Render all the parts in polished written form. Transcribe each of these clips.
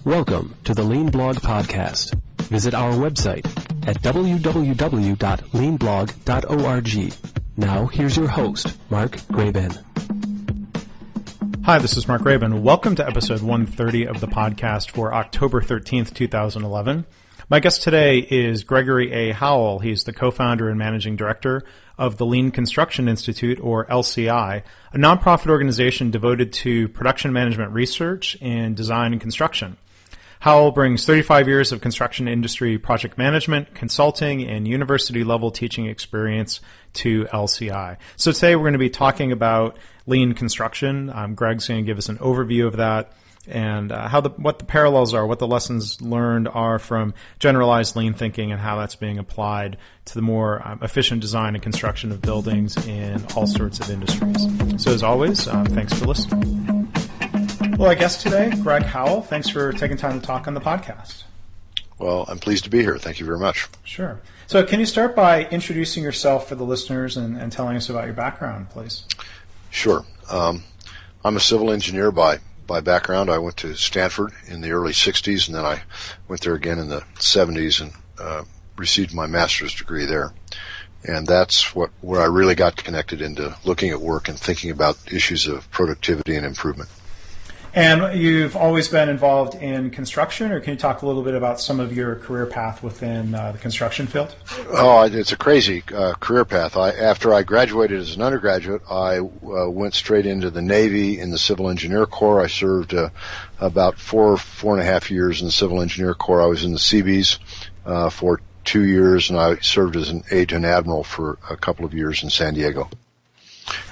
Welcome to the Lean Blog Podcast. Visit our website at www.leanblog.org. Now, here's your host, Mark Graban. Hi, this is Mark Graban. Welcome to episode 130 of the podcast for October 13th, 2011. My guest today is Gregory A. Howell. He's the co-founder and managing director of the Lean Construction Institute, or LCI, a nonprofit organization devoted to production management research in design and construction. Howell brings 35 years of construction industry project management, consulting, and university-level teaching experience to LCI. So today we're going to be talking about lean construction. Greg's going to give us an overview of that and what the parallels are, what the lessons learned are from generalized lean thinking and how that's being applied to the more efficient design and construction of buildings in all sorts of industries. So as always, thanks for listening. Well, our guest today, Greg Howell. Thanks for taking time to talk on the podcast. Well, I'm pleased to be here. Thank you very much. Sure. So can you start by introducing yourself for the listeners and telling us about your background, please? Sure. I'm a civil engineer by background. I went to Stanford in the early 60s, and then I went there again in the 70s and received my master's degree there. And that's where I really got connected into looking at work and thinking about issues of productivity and improvement. And you've always been involved in construction, or can you talk a little bit about some of your career path within the construction field? Oh, it's a crazy career path. After I graduated as an undergraduate, I went straight into the Navy in the Civil Engineer Corps. I served about four and a half years in the Civil Engineer Corps. I was in the Seabees for 2 years, and I served as an aide to an admiral for a couple of years in San Diego.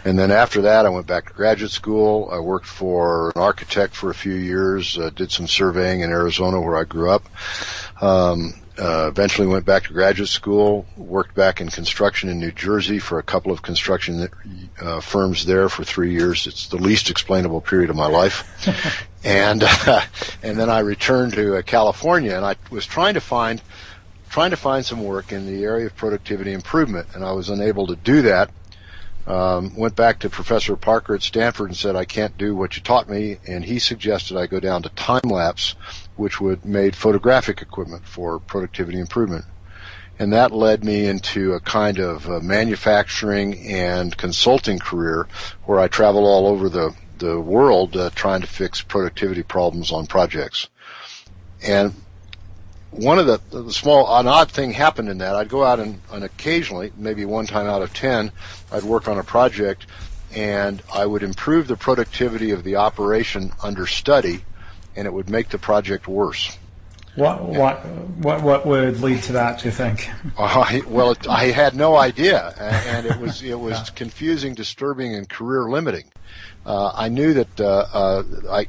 And then after that, I went back to graduate school. I worked for an architect for a few years, did some surveying in Arizona where I grew up. Eventually went back to graduate school, worked back in construction in New Jersey for a couple of construction firms there for 3 years. It's the least explainable period of my life. And then I returned to California, and I was trying to find some work in the area of productivity improvement, and I was unable to do that. Went back to Professor Parker at Stanford and said, I can't do what you taught me, and he suggested I go down to time-lapse, which made photographic equipment for productivity improvement. And that led me into a kind of manufacturing and consulting career where I travel all over the world trying to fix productivity problems on projects. And one of an odd thing happened in that. I'd go out and occasionally, maybe one time out of 10, I'd work on a project and I would improve the productivity of the operation under study, and it would make the project worse. What would lead to that, do you think? I had no idea, and it was confusing, disturbing, and career limiting. I knew that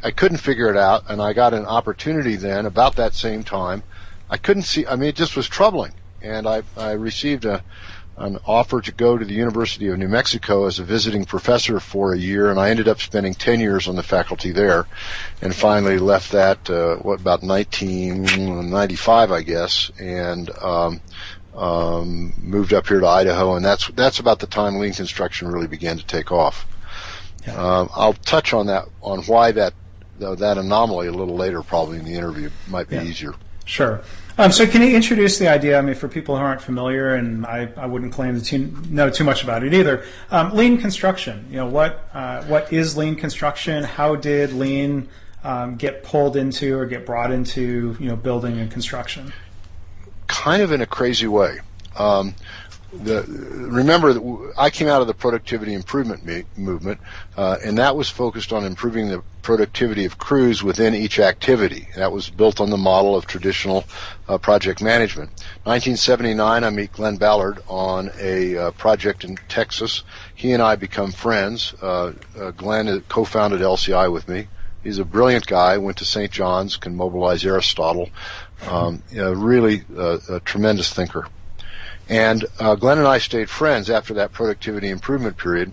I couldn't figure it out, and I got an opportunity then about that same time. I couldn't see, it just was troubling. And I received an offer to go to the University of New Mexico as a visiting professor for a year, and I ended up spending 10 years on the faculty there, and finally left that, about 1995, I guess, and moved up here to Idaho, and that's about the time lean construction really began to take off. Yeah. I'll touch on why that anomaly a little later, probably in the interview, might be easier. Sure. So can you introduce the idea, for people who aren't familiar, and I wouldn't claim to know too much about it either, lean construction. What is lean construction? How did lean get pulled into or get brought into, building and construction? Kind of in a crazy way. Remember, I came out of the productivity improvement movement, and that was focused on improving the productivity of crews within each activity. That was built on the model of traditional project management. 1979, I meet Glenn Ballard on a project in Texas. He and I become friends. Glenn co-founded LCI with me. He's a brilliant guy, went to St. John's, can mobilize Aristotle, really a tremendous thinker. And Glenn and I stayed friends after that productivity improvement period.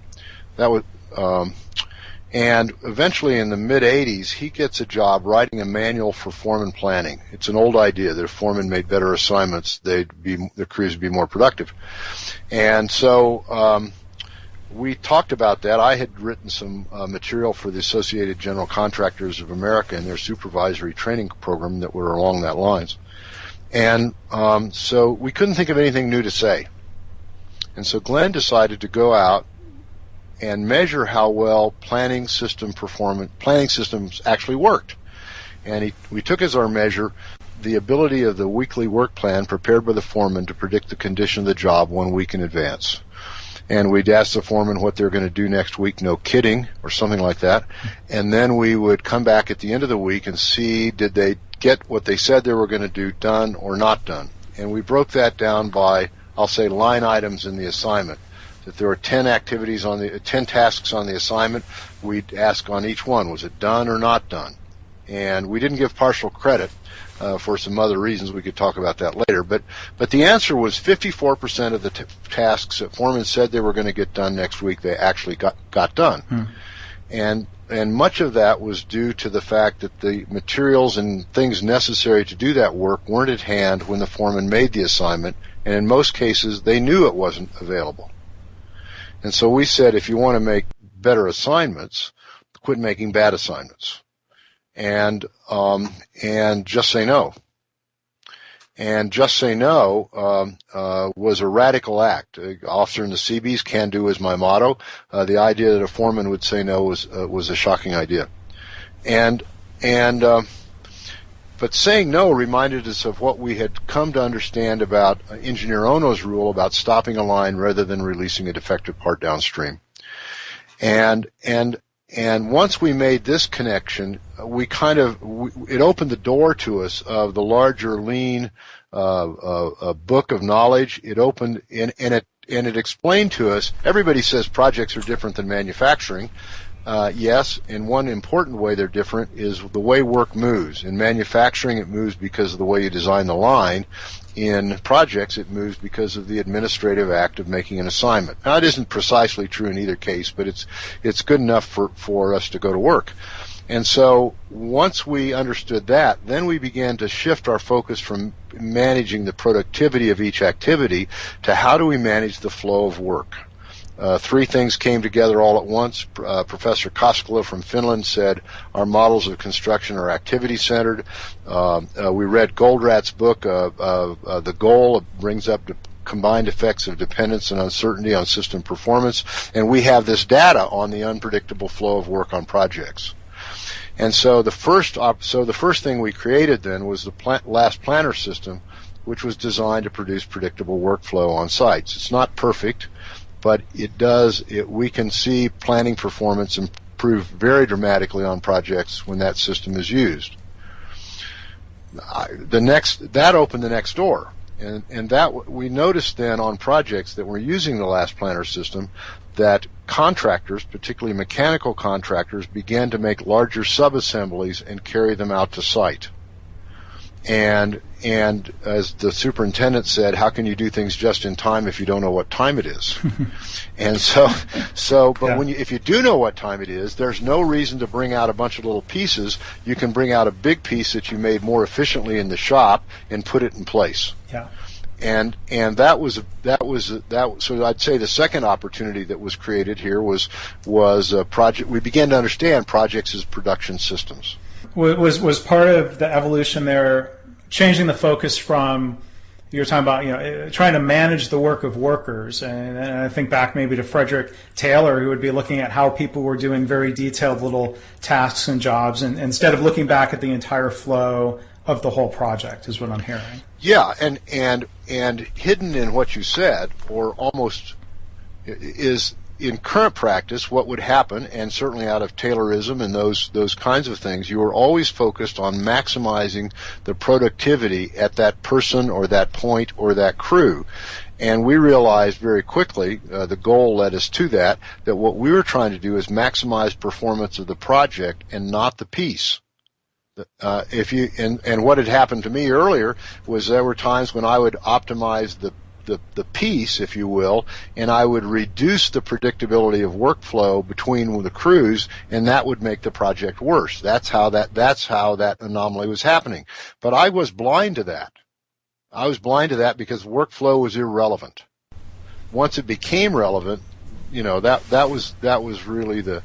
And eventually in the mid-'80s, he gets a job writing a manual for foreman planning. It's an old idea that if foremen made better assignments, the crews would be more productive. And so we talked about that. I had written some material for the Associated General Contractors of America and their supervisory training program that were along that lines. And so we couldn't think of anything new to say. And so Glenn decided to go out and measure how well planning systems actually worked. And we took as our measure the ability of the weekly work plan prepared by the foreman to predict the condition of the job 1 week in advance. And we'd ask the foreman what they're going to do next week, no kidding, or something like that. And then we would come back at the end of the week and see, did they get what they said they were going to do done or not done? And we broke that down by, I'll say, line items in the assignment. If there were 10 tasks on the assignment, we'd ask on each one, was it done or not done? And we didn't give partial credit for some other reasons. We could talk about that later. But the answer was 54% of the tasks that foremen said they were going to get done next week, they actually got done. And much of that was due to the fact that the materials and things necessary to do that work weren't at hand when the foreman made the assignment, and in most cases they knew it wasn't available. And so we said, if you want to make better assignments, quit making bad assignments, and just say no. And just say no was a radical act. Officer in the Seabees, can do is my motto. The idea that a foreman would say no was a shocking idea. But saying no reminded us of what we had come to understand about Engineer Ono's rule about stopping a line rather than releasing a defective part downstream. And once we made this connection, it opened the door to us of the larger lean book of knowledge. It opened and it explained to us. Everybody says projects are different than manufacturing. Yes, in one important way they're different is the way work moves. In manufacturing, it moves because of the way you design the line. In projects, it moves because of the administrative act of making an assignment. Now, it isn't precisely true in either case, but it's good enough for us to go to work. And so once we understood that, then we began to shift our focus from managing the productivity of each activity to how do we manage the flow of work. Three things came together all at once. Professor Koskela from Finland said our models of construction are activity-centered. We read Goldrat's book, The Goal. It brings up the combined effects of dependence and uncertainty on system performance. And we have this data on the unpredictable flow of work on projects. And so the first thing we created then was the last planner system, which was designed to produce predictable workflow on sites. It's not perfect, but we can see planning performance improve very dramatically on projects when that system is used. That opened the next door, and that we noticed then on projects that were using the last planner system that contractors, particularly mechanical contractors, began to make larger sub-assemblies and carry them out to site. And as the superintendent said, how can you do things just in time if you don't know what time it is? And but if you do know what time it is, there's no reason to bring out a bunch of little pieces. You can bring out a big piece that you made more efficiently in the shop and put it in place. Yeah. And that was so I'd say the second opportunity that was created here was a project. We began to understand projects as production systems. Was part of the evolution there changing the focus from, you're talking about, trying to manage the work of workers, and I think back maybe to Frederick Taylor, who would be looking at how people were doing very detailed little tasks and jobs, and instead of looking back at the entire flow of the whole project, is what I'm hearing. Yeah, and hidden in what you said, or almost, is in current practice what would happen, and certainly out of Taylorism and those kinds of things, you are always focused on maximizing the productivity at that person or that point or that crew. And we realized very quickly, the goal led us to that what we were trying to do is maximize performance of the project and not the piece. And what had happened to me earlier was there were times when I would optimize the piece, if you will, and I would reduce the predictability of workflow between the crews, and that would make the project worse. That's how that anomaly was happening. But I was blind to that. I was blind to that because workflow was irrelevant. Once it became relevant, that was really the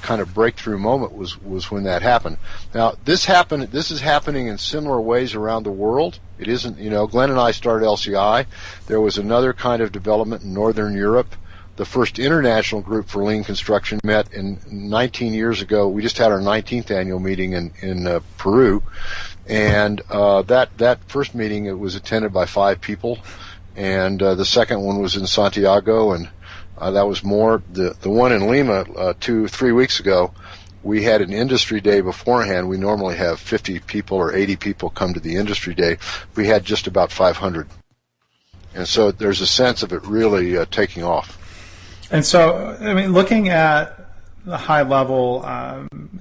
kind of breakthrough moment was when that happened. Now this is happening in similar ways around the world. It isn't, Glenn and I started LCI. There was another kind of development in Northern Europe. The first international group for lean construction met 19 years ago. We just had our 19th annual meeting in Peru, and that first meeting, it was attended by 5 people, and the second one was in Santiago, and that was more. The one in Lima 2-3 weeks ago, we had an industry day beforehand. We normally have 50 people or 80 people come to the industry day. We had just about 500, and so there's a sense of it really taking off. And so, I mean, looking at the high level,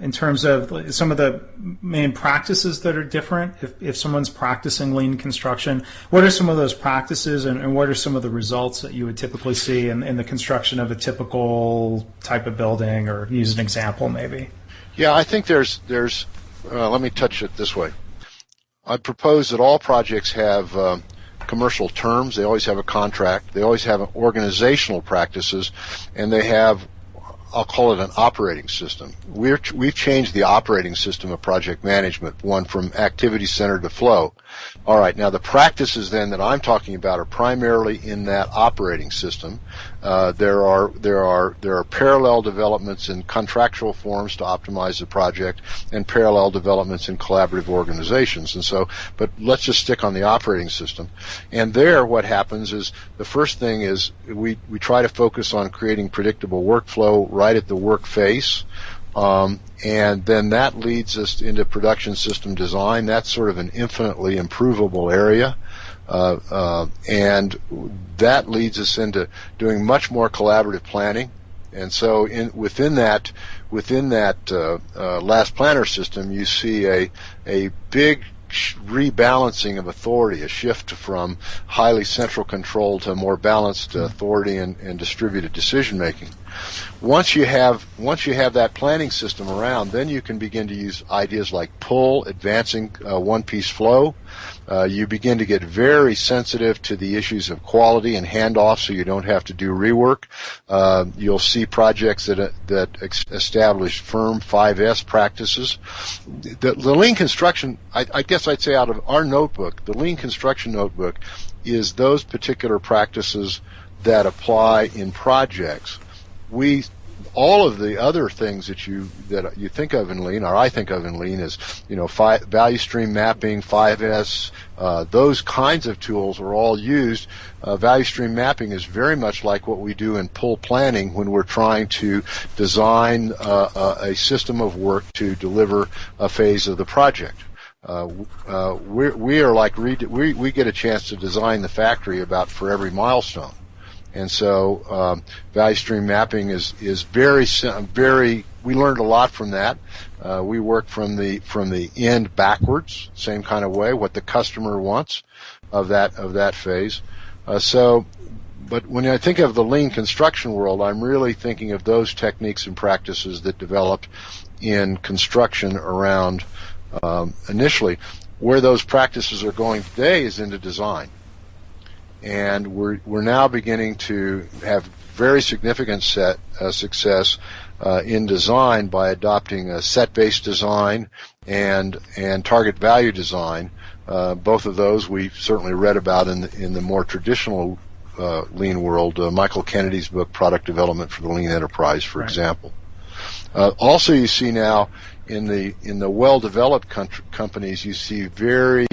in terms of some of the main practices that are different, if someone's practicing lean construction, what are some of those practices, and what are some of the results that you would typically see in the construction of a typical type of building, or use an example maybe? Yeah, I think there's let me touch it this way. I propose that all projects have commercial terms. They always have a contract. They always have organizational practices, and they have, I'll call it, an operating system. We've changed the operating system of project management, one from activity center to flow. All right, now the practices then that I'm talking about are primarily in that operating system. There are parallel developments in contractual forms to optimize the project, and parallel developments in collaborative organizations. And so, but let's just stick on the operating system. And there, what happens is, the first thing is we try to focus on creating predictable workflow right at the work face. And then that leads us into production system design. That's sort of an infinitely improvable area. And that leads us into doing much more collaborative planning. And so within that last planner system, you see a big rebalancing of authority, a shift from highly central control to more balanced authority and distributed decision making. Once you have that planning system around, then you can begin to use ideas like pull, advancing one-piece flow. You begin to get very sensitive to the issues of quality and handoff, so you don't have to do rework. You'll see projects that establish firm 5S practices. The lean construction, I guess I'd say, out of our notebook, the lean construction notebook is those particular practices that apply in projects. All of the other things that you think of in lean, or I think of in lean, is value stream mapping, 5S, those kinds of tools are all used. Value stream mapping is very much like what we do in pull planning when we're trying to design a system of work to deliver a phase of the project. We are like we get a chance to design the factory about for every milestone. And so value stream mapping is very. We learned a lot from that. We work from the end backwards, same kind of way, what the customer wants of that phase. But when I think of the lean construction world, I'm really thinking of those techniques and practices that developed in construction around initially. Where those practices are going today is into design. And we're now beginning to have very significant success in design by adopting a set-based design and target value design. Both of those we certainly read about in the more traditional lean world. Michael Kennedy's book, Product Development for the Lean Enterprise, for example. Also, you see now in the well-developed companies, you see very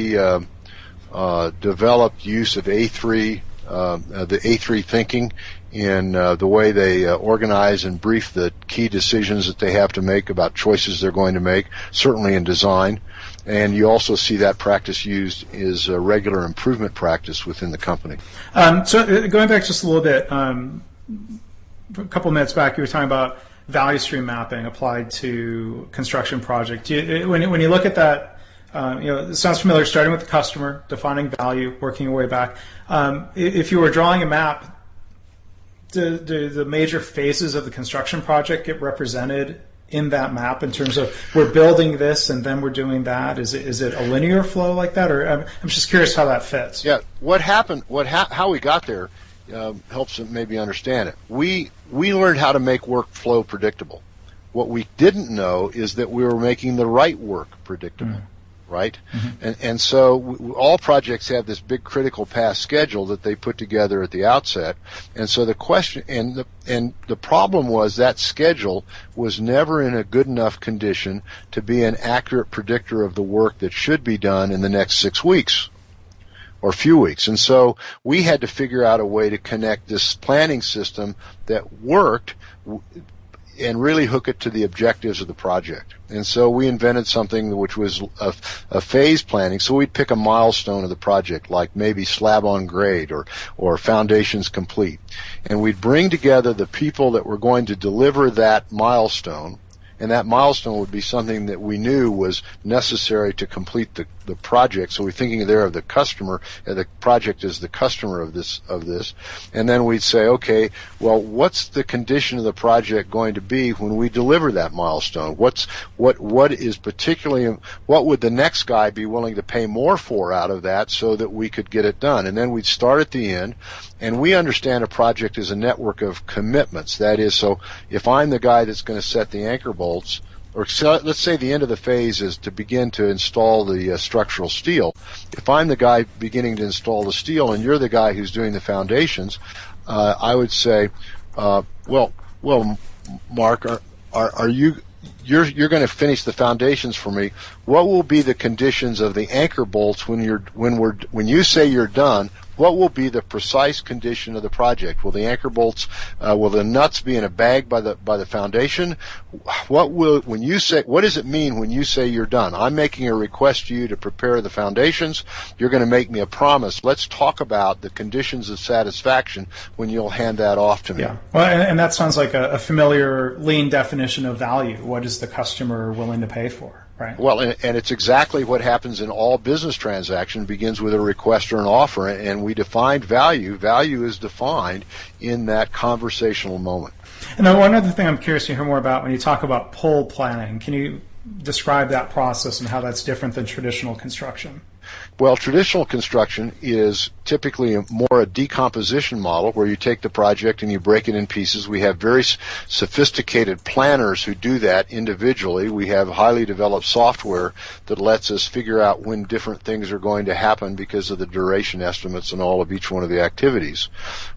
developed use of A3, the A3 thinking in the way they organize and brief the key decisions that they have to make about choices they're going to make, certainly in design. And you also see that practice used as a regular improvement practice within the company. So going back just a little bit, a couple of minutes back, you were talking about value stream mapping applied to construction project. When you look at that, it sounds familiar, starting with the customer, defining value, working your way back. If you were drawing a map, do the major phases of the construction project get represented in that map in terms of we're building this and then we're doing that? Is it a linear flow like that? Or I'm just curious how that fits. Yeah, what happened, how we got there helps them maybe understand it. We learned how to make workflow predictable. What we didn't know is that we were making the right work predictable. Right? And so all projects have this big critical path schedule that they put together at the outset. And so the question and the problem was that schedule was never in a good enough condition to be an accurate predictor of the work that should be done in the next 6 weeks or few weeks. And so we had to figure out a way to connect this planning system that worked and really hook it to the objectives of the project. And so we invented something which was a phase planning. So we'd pick a milestone of the project, like maybe slab on grade or foundations complete. And we'd bring together the people that were going to deliver that milestone, and that milestone would be something that we knew was necessary to complete the project. So we're thinking there of the customer, the project is the customer of this. And then we'd say, okay, well, what's the condition of the project going to be when we deliver that milestone? What is particularly, what would the next guy be willing to pay more for out of that so that we could get it done? And then we'd start at the end, and we understand a project is a network of commitments. That is, so if I'm the guy that's going to set the anchor bolts, or let's say the end of the phase is to begin to install the structural steel. If I'm the guy beginning to install the steel and you're the guy who's doing the foundations, I would say, well, Mark, are you're going to finish the foundations for me? What will be the conditions of the anchor bolts when you say you're done? What will be the precise condition of the project? Will the anchor bolts, will the nuts be in a bag by the foundation? What does it mean when you say you're done? I'm making a request to you to prepare the foundations. You're going to make me a promise. Let's talk about the conditions of satisfaction when you'll hand that off to me. Yeah, well, and that sounds like a familiar lean definition of value. What is the customer willing to pay for? Right. Well, and it's exactly what happens in all business transactions. Begins with a request or an offer, and we defined value. Value is defined in that conversational moment. And then one other thing I'm curious to hear more about when you talk about pull planning. Can you describe that process and how that's different than traditional construction? Well, traditional construction is typically more a decomposition model where you take the project and you break it in pieces. We have very sophisticated planners who do that individually. We have highly developed software that lets us figure out when different things are going to happen because of the duration estimates and all of each one of the activities.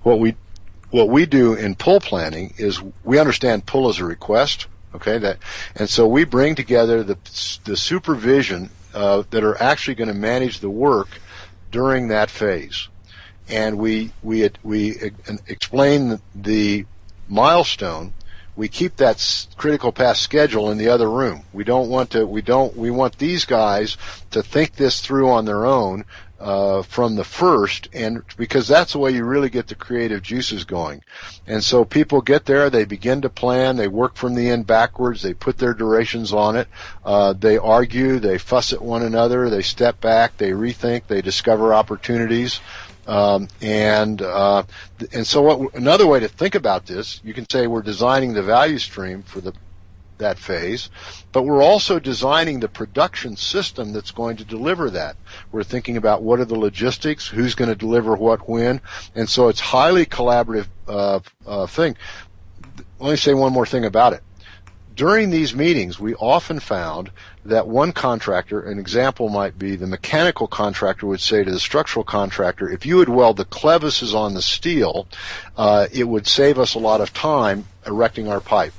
What we do in pull planning is we understand pull as a request. Okay, and so we bring together the supervision that are actually going to manage the work during that phase, and we explain the milestone. We keep that critical path schedule in the other room. We want these guys to think this through on their own from the first, and because that's the way you really get the creative juices going. And so people get there, they begin to plan, they work from the end backwards, they put their durations on it, they argue, they fuss at one another, they step back, they rethink, they discover opportunities. And so another way to think about this, you can say we're designing the value stream for that phase, but we're also designing the production system that's going to deliver that. We're thinking about what are the logistics, who's going to deliver what when, and so it's highly collaborative thing. Let me say one more thing about it. During these meetings, we often found that one contractor, an example might be the mechanical contractor would say to the structural contractor, if you would weld the clevises on the steel, it would save us a lot of time erecting our pipe.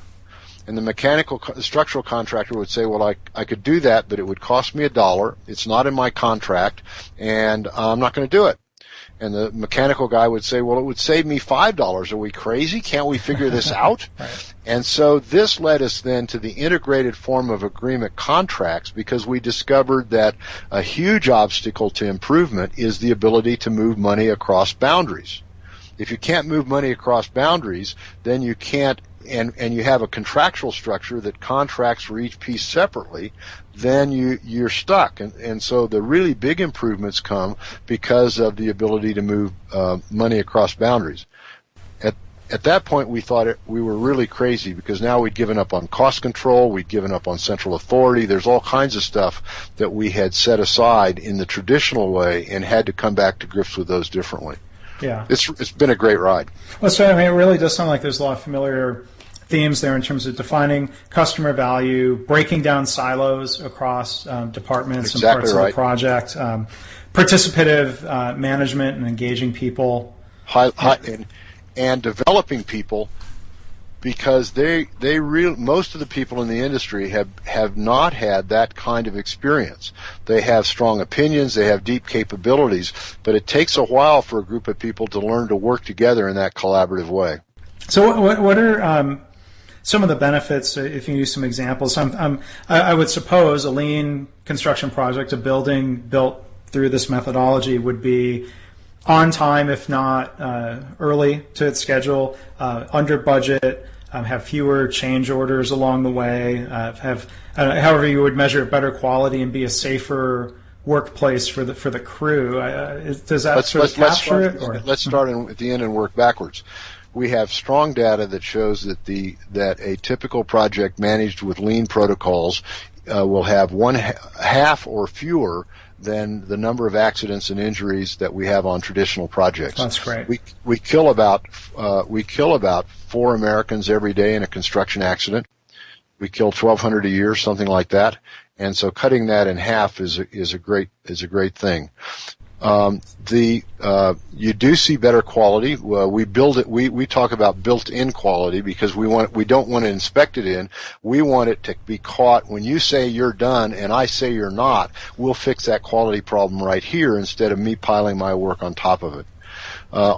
And the structural contractor would say, well, I could do that, but it would cost me $1. It's not in my contract, and I'm not going to do it. And the mechanical guy would say, well, it would save me $5. Are we crazy? Can't we figure this out? Right. And so this led us then to the integrated form of agreement contracts, because we discovered that a huge obstacle to improvement is the ability to move money across boundaries. If you can't move money across boundaries, then you can't, and you have a contractual structure that contracts for each piece separately, then you're stuck. And so the really big improvements come because of the ability to move money across boundaries. At that point, we thought we were really crazy, because now we'd given up on cost control, we'd given up on central authority. There's all kinds of stuff that we had set aside in the traditional way and had to come back to grips with those differently. Yeah. It's been a great ride. Well, so I mean, it really does sound like there's a lot of familiar themes there in terms of defining customer value, breaking down silos across departments and parts of the project, participative management and engaging people. And developing people, because most of the people in the industry have not had that kind of experience. They have strong opinions, they have deep capabilities, but it takes a while for a group of people to learn to work together in that collaborative way. So what are some of the benefits, if you use some examples? I would suppose a lean construction project, a building built through this methodology, would be on time, if not early to its schedule, under budget, have fewer change orders along the way, have however you would measure it, better quality, and be a safer workplace for the crew. Does that capture it? Let's start at the end and work backwards. We have strong data that shows that a typical project managed with lean protocols will have half or fewer than the number of accidents and injuries that we have on traditional projects. That's great. We kill about 4 Americans every day in a construction accident. We kill 1,200 a year, something like that. And so cutting that in half is a great thing. You do see better quality. We build it. We talk about built-in quality because we don't want to inspect it in. We want it to be caught when you say you're done and I say you're not. We'll fix that quality problem right here instead of me piling my work on top of it.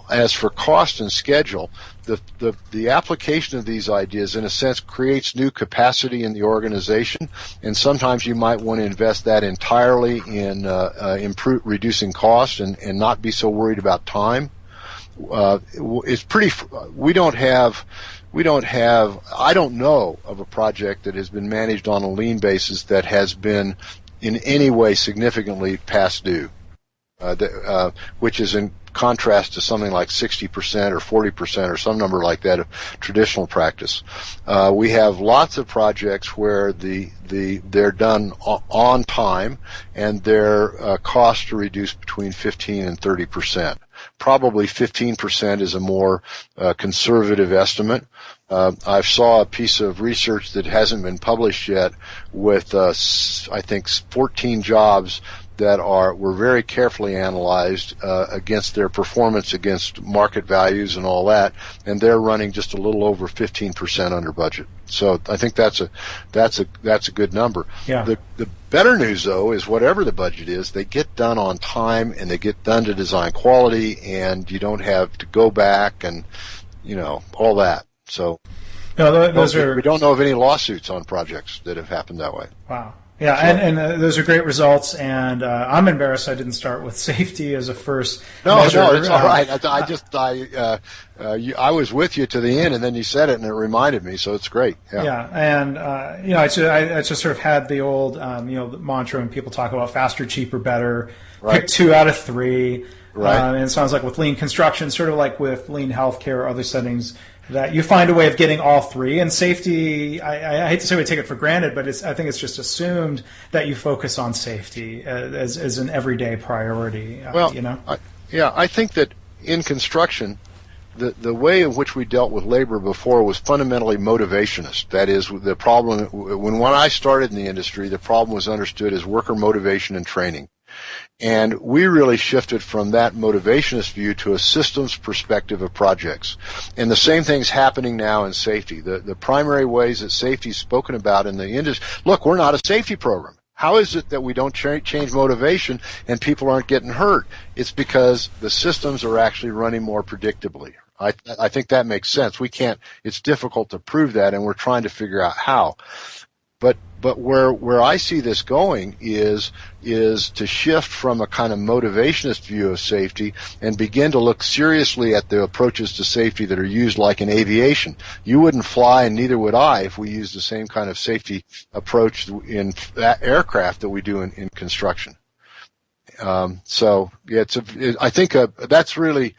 As for cost and schedule, the application of these ideas, in a sense, creates new capacity in the organization, and sometimes you might want to invest that entirely in reducing costs and not be so worried about time. I don't know of a project that has been managed on a lean basis that has been in any way significantly past due, which is in contrast to something like 60% or 40% or some number like that of traditional practice. We have lots of projects where they're done on time and their costs are reduced between 15 and 30%. Probably 15% is a more conservative estimate. I saw a piece of research that hasn't been published yet with, I think, 14 jobs that were very carefully analyzed against their performance against market values and all that, and they're running just a little over 15% under budget. So I think that's a good number. Yeah. The better news, though, is whatever the budget is, they get done on time and they get done to design quality, and you don't have to go back and all that. So we don't know of any lawsuits on projects that have happened that way. Wow. Yeah, and those are great results, and I'm embarrassed I didn't start with safety as a first measure. No, it's all right. I was with you to the end, and then you said it, and it reminded me, so it's great. Yeah, and I just sort of had the old mantra when people talk about faster, cheaper, better. Right. Pick 2 out of 3. Right. And it sounds like with lean construction, sort of like with lean healthcare or other settings, that you find a way of getting all 3. And safety, I hate to say we take it for granted, but I think it's just assumed that you focus on safety as an everyday priority. I think that in construction, the way in which we dealt with labor before was fundamentally motivationist. That is, the problem, when I started in the industry, the problem was understood as worker motivation and training. And we really shifted from that motivationist view to a systems perspective of projects. And the same thing's happening now in safety. The primary ways that safety is spoken about in the industry, look, we're not a safety program. How is it that we don't change motivation and people aren't getting hurt? It's because the systems are actually running more predictably. I think that makes sense. It's difficult to prove that, and we're trying to figure out how. But where I see this going is to shift from a kind of motivationist view of safety and begin to look seriously at the approaches to safety that are used like in aviation. You wouldn't fly, and neither would I, if we used the same kind of safety approach in aircraft that we do in construction. I think that's really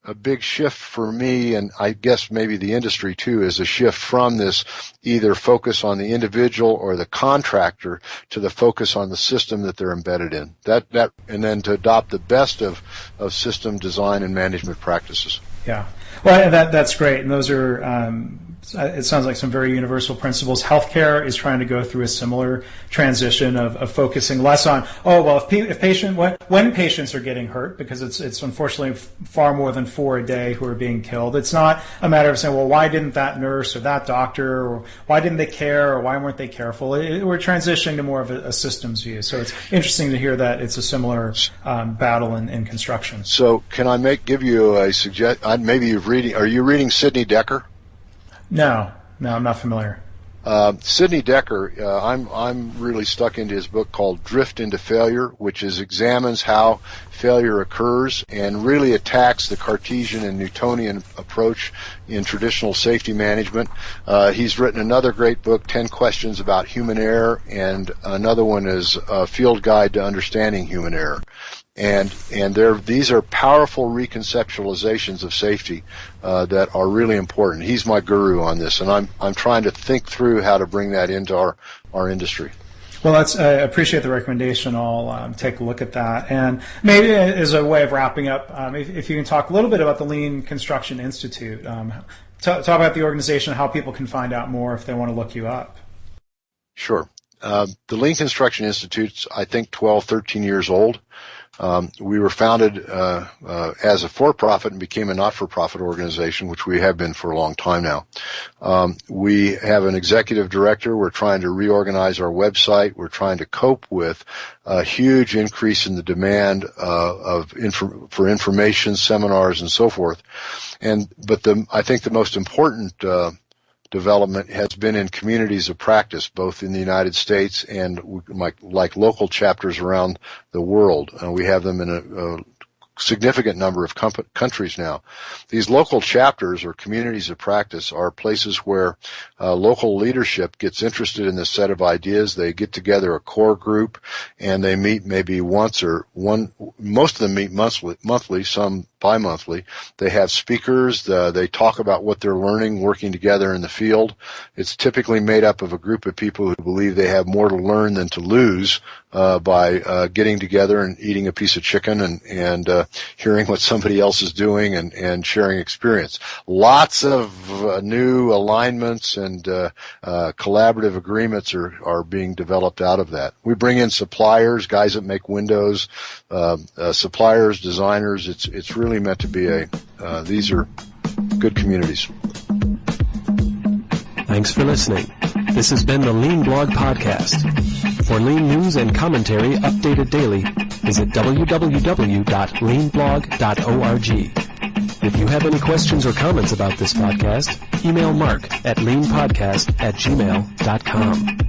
a big shift for me, and I guess maybe the industry too, is a shift from this either focus on the individual or the contractor to the focus on the system that they're embedded in. And then to adopt the best of system design and management practices. Yeah. Well, that's great. And those are, it sounds like some very universal principles. Healthcare is trying to go through a similar transition of focusing less on, when patients are getting hurt, because it's unfortunately far more than 4 a day who are being killed. It's not a matter of saying, well, why didn't that nurse or that doctor, or why didn't they care, or why weren't they careful? We're transitioning to more of a systems view. So it's interesting to hear that it's a similar battle in construction. So can I give you a suggestion? Maybe are you reading Sidney Dekker? No, I'm not familiar. Sidney Dekker, I'm really stuck into his book called Drift into Failure, which examines how failure occurs and really attacks the Cartesian and Newtonian approach in traditional safety management. He's written another great book, 10 Questions About Human Error, and another one is a Field Guide to Understanding Human Error. And these are powerful reconceptualizations of safety that are really important. He's my guru on this, and I'm trying to think through how to bring that into our industry. Well, I appreciate the recommendation. I'll take a look at that. And maybe as a way of wrapping up, if you can talk a little bit about the Lean Construction Institute, talk about the organization, how people can find out more if they want to look you up. Sure. The Lean Construction Institute's, I think, 12, 13 years old. We were founded as a for-profit and became a not-for-profit organization, which we have been for a long time now. We have an executive director. We're trying to reorganize our website. We're trying to cope with a huge increase in the demand for information, seminars, and so forth. But I think the most important development has been in communities of practice, both in the United States and like local chapters around the world. We have them in a significant number of countries now. These local chapters or communities of practice are places where local leadership gets interested in this set of ideas. They get together a core group and they meet maybe most of them meet monthly, some bi-monthly. They have speakers. They talk about what they're learning working together in the field. It's typically made up of a group of people who believe they have more to learn than to lose by getting together and eating a piece of chicken and hearing what somebody else is doing and sharing experience. Lots of new alignments and collaborative agreements are being developed out of that. We bring in suppliers, guys that make windows, suppliers, designers. It's really meant to be these are good communities. Thanks for listening. This has been the Lean Blog Podcast. For Lean news and commentary updated daily, visit www.leanblog.org. If you have any questions or comments about this podcast, email Mark at leanpodcast@gmail.com.